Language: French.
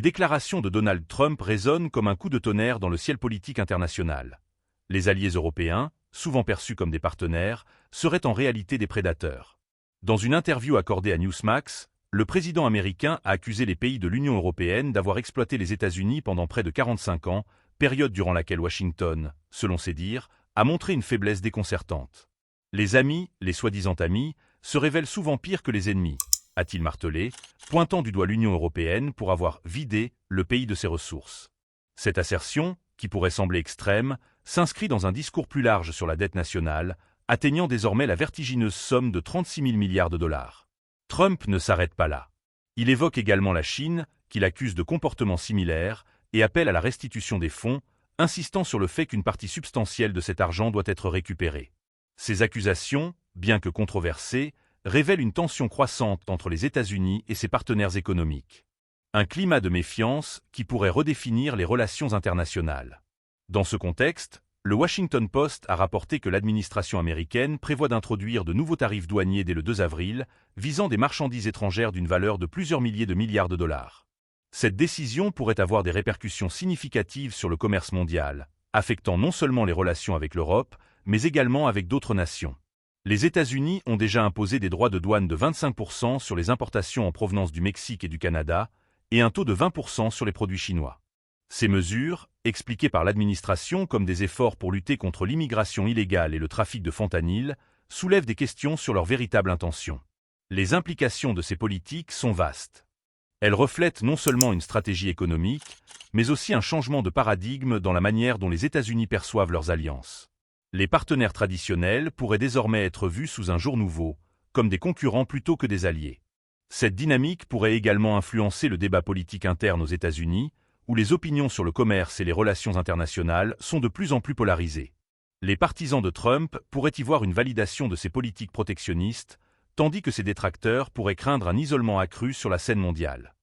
Les déclarations de Donald Trump résonnent comme un coup de tonnerre dans le ciel politique international. Les alliés européens, souvent perçus comme des partenaires, seraient en réalité des prédateurs. Dans une interview accordée à Newsmax, le président américain a accusé les pays de l'Union européenne d'avoir exploité les États-Unis pendant près de 45 ans, période durant laquelle Washington, selon ses dires, a montré une faiblesse déconcertante. Les amis, les soi-disant amis, se révèlent souvent pires que les ennemis, a-t-il martelé, pointant du doigt l'Union européenne pour avoir vidé le pays de ses ressources. Cette assertion, qui pourrait sembler extrême, s'inscrit dans un discours plus large sur la dette nationale, atteignant désormais la vertigineuse somme de 36 000 milliards de dollars. Trump ne s'arrête pas là. Il évoque également la Chine, qu'il accuse de comportements similaires, et appelle à la restitution des fonds, insistant sur le fait qu'une partie substantielle de cet argent doit être récupérée. Ces accusations, bien que controversées, révèlent une tension croissante entre les États-Unis et ses partenaires économiques. Un climat de méfiance qui pourrait redéfinir les relations internationales. Dans ce contexte, le Washington Post a rapporté que l'administration américaine prévoit d'introduire de nouveaux tarifs douaniers dès le 2 avril, visant des marchandises étrangères d'une valeur de plusieurs milliers de milliards de dollars. Cette décision pourrait avoir des répercussions significatives sur le commerce mondial, affectant non seulement les relations avec l'Europe, mais également avec d'autres nations. Les États-Unis ont déjà imposé des droits de douane de 25% sur les importations en provenance du Mexique et du Canada, et un taux de 20% sur les produits chinois. Ces mesures, expliquées par l'administration comme des efforts pour lutter contre l'immigration illégale et le trafic de fentanyl, soulèvent des questions sur leur véritable intention. Les implications de ces politiques sont vastes. Elles reflètent non seulement une stratégie économique, mais aussi un changement de paradigme dans la manière dont les États-Unis perçoivent leurs alliances. Les partenaires traditionnels pourraient désormais être vus sous un jour nouveau, comme des concurrents plutôt que des alliés. Cette dynamique pourrait également influencer le débat politique interne aux États-Unis, où les opinions sur le commerce et les relations internationales sont de plus en plus polarisées. Les partisans de Trump pourraient y voir une validation de ses politiques protectionnistes, tandis que ses détracteurs pourraient craindre un isolement accru sur la scène mondiale.